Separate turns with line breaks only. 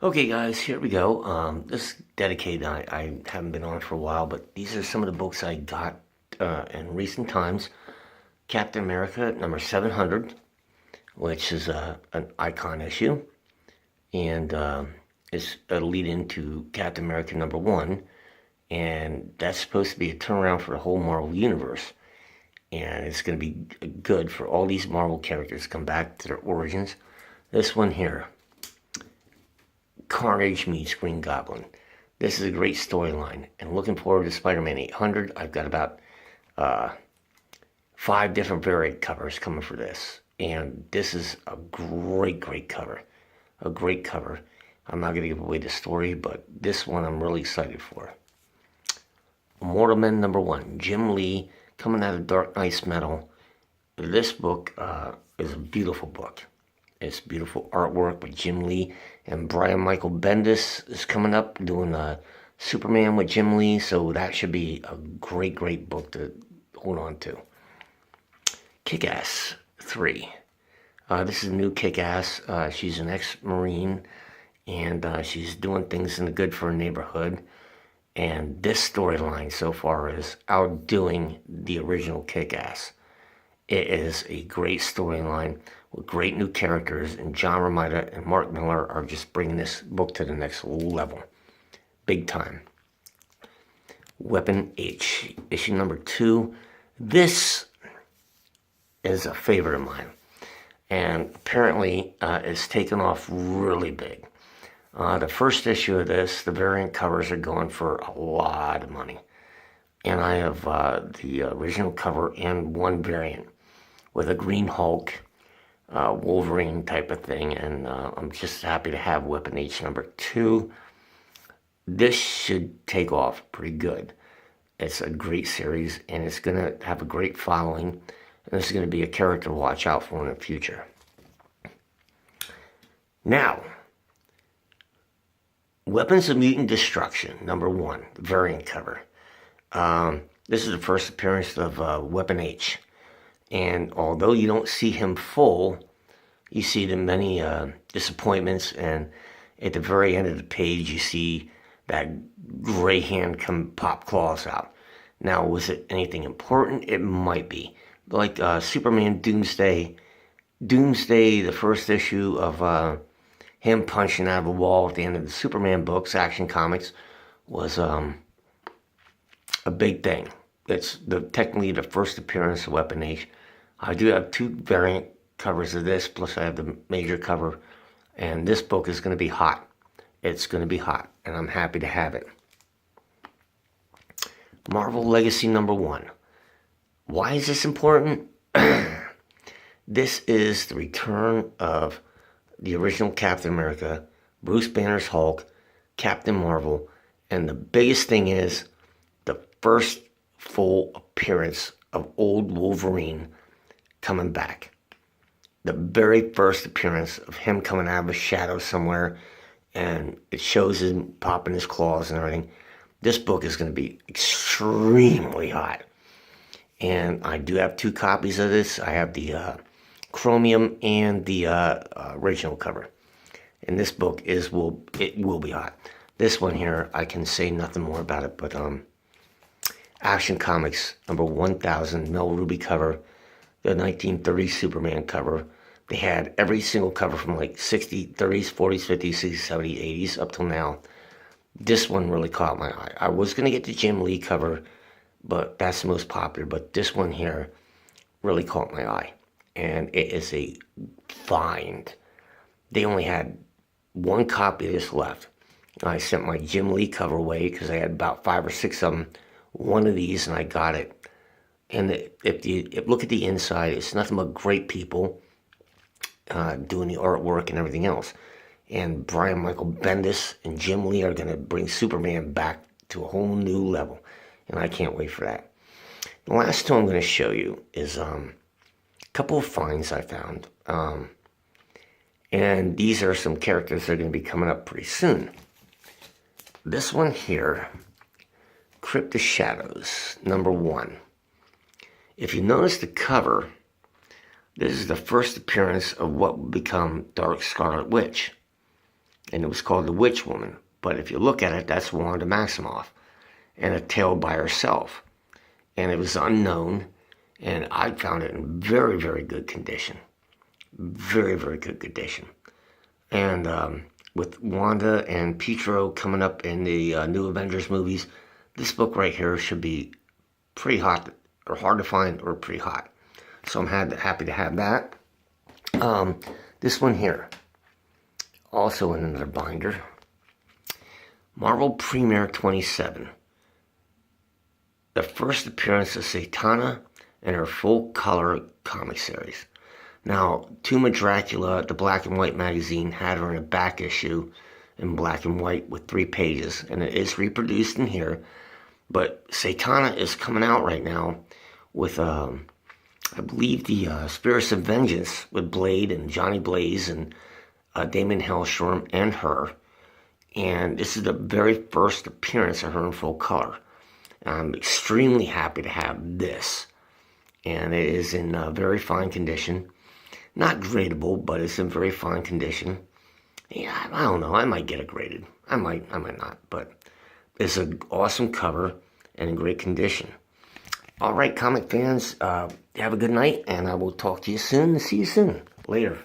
Okay, guys, here we go. This is dedicated. I haven't been on for a while, but these are some of the books I got in recent times. Captain America number 700, which is an icon issue, and it's a lead into Captain America number 1, and that's supposed to be a turnaround for the whole Marvel Universe. And it's going to be good for all these Marvel characters to come back to their origins. This one here, Carnage meets Green Goblin. This is a great storyline, and looking forward to Spider-Man 800. I've got about 5 different variant covers coming for this, and this is a great cover. A great cover. I'm not going to give away the story, but this one I'm really excited for. Immortal Men number 1, Jim Lee, coming out of Dark Knight's Metal. This book is a beautiful book. It's beautiful artwork by Jim Lee, and Brian Michael Bendis is coming up doing Superman with Jim Lee, so that should be a great book to hold on to. Kick-Ass 3. This is a new Kick-Ass. She's an ex-Marine, and she's doing things in the good for her neighborhood. And this storyline so far is outdoing the original Kick-Ass. It is a great storyline with great new characters, and John Romita and Mark Millar are just bringing this book to the next level. Big time. Weapon H, issue number 2. This is a favorite of mine, and apparently it's taken off really big. The first issue of this, the variant covers are going for a lot of money. And I have the original cover and one variant with a Green Hulk, Wolverine type of thing. And I'm just happy to have Weapon H number 2. This should take off pretty good. It's a great series, and it's going to have a great following. And this is going to be a character to watch out for in the future. Now, Weapons of Mutant Destruction, number 1, the variant cover. This is the first appearance of Weapon H. And although you don't see him full, you see the many disappointments, and at the very end of the page, you see that gray hand come pop claws out. Now, was it anything important? It might be. Like Superman Doomsday, the first issue of him punching out of a wall at the end of the Superman books, Action Comics, was a big thing. It's technically the first appearance of Weapon H. I do have 2 variant covers of this, plus I have the major cover, and this book is going to be hot. It's going to be hot, and I'm happy to have it. Marvel Legacy number 1. Why is this important? This is the return of the original Captain America, Bruce Banner's Hulk, Captain Marvel, and the biggest thing is the first full appearance of old Wolverine coming back. The very first appearance of him coming out of a shadow somewhere, and it shows him popping his claws and everything. This book is going to be extremely hot. And I do have 2 copies of this. I have the Chromium and the original cover. And this book will be hot. This one here, I can say nothing more about it, but Action Comics number 1000, Mel Ruby cover, the 1930s Superman cover. They had every single cover from like 60s, 30s, 40s, 50s, 60s, 70s, 80s up till now. This one really caught my eye. I was going to get the Jim Lee cover, but that's the most popular. But this one here really caught my eye. And it is a find. They only had 1 copy of this left. I sent my Jim Lee cover away because I had about 5 or 6 of them. One of these, and I got it. And if you look at the inside, it's nothing but great people doing the artwork and everything else. And Brian Michael Bendis and Jim Lee are going to bring Superman back to a whole new level. And I can't wait for that. The last 2 I'm going to show you is a couple of finds I found. And these are some characters that are going to be coming up pretty soon. This one here, Crypt of Shadows, number 1. If you notice the cover, this is the first appearance of what will become Dark Scarlet Witch. and it was called The Witch Woman. But if you look at it, that's Wanda Maximoff, and a tale by herself. And it was unknown, and I found it in very, very good condition. Very, very good condition. And with Wanda and Pietro coming up in the new Avengers movies, this book right here should be pretty hot, or hard to find, or pretty hot. So I'm happy to have that. This one here, also in another binder, Marvel Premiere 27. The first appearance of Satana in her full-color comic series. Now, Tomb of Dracula, the black and white magazine, had her in a back issue in black and white with 3 pages, and it is reproduced in here. But Satana is coming out right now with, I believe, the Spirits of Vengeance with Blade and Johnny Blaze and Damon Hellstrom and her. And this is the very first appearance of her in full color. I'm extremely happy to have this. And it is in very fine condition. Not gradable, but it's in very fine condition. Yeah, I don't know. I might get it graded. I might not. But it's an awesome cover and in great condition. All right, comic fans, have a good night, and I will talk to you soon. See you soon. Later.